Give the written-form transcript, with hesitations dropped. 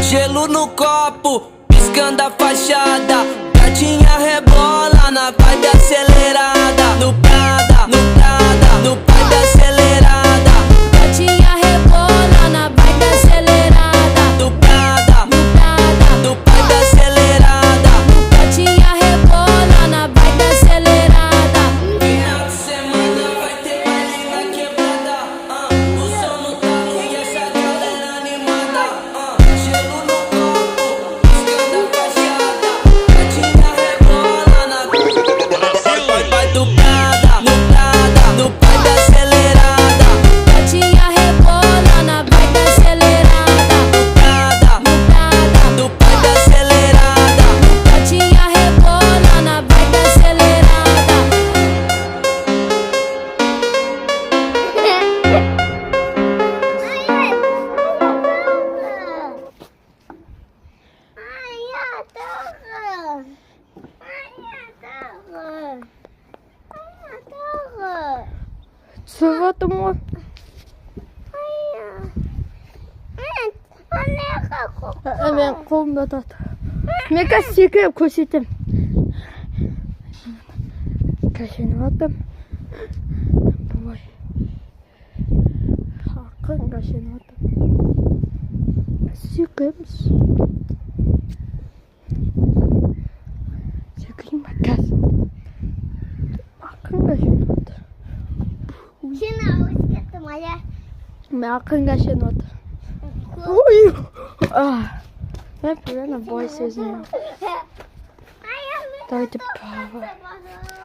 Gelo no copo, piscando a fachada. Gatinha rebola na vibe acelerada. No Prada, no Prada, no vibe acelerada. Gatinha rebola na vibe acelerada. No Prada, No Prada, no vibe acelerada. gatinha rebola na vibe acelerada. Final de semana vai ter baile na quebrada. O som no talo e essa galera animada. Gelo no copo, piscando a fachada. Gatinha rebola na vai do Prada, no Prada, no vibe acelerada. Gatinha rebola na vibe acelerada. No Prada, No Prada, no vibe acelerada. gatinha rebola na vibe acelerada. Сувато му. Мен қолымда тат. Мен қазір секіріп көрсетем. Кашеніп атым. Бұлай. Ақын кашеніп атым. Секіреміз. Секірейін ба қазір. Ақын кашеніп атыр. Мен ақын кашеніп атыр. Ой! Мен прямо бой сезінемін. Давайте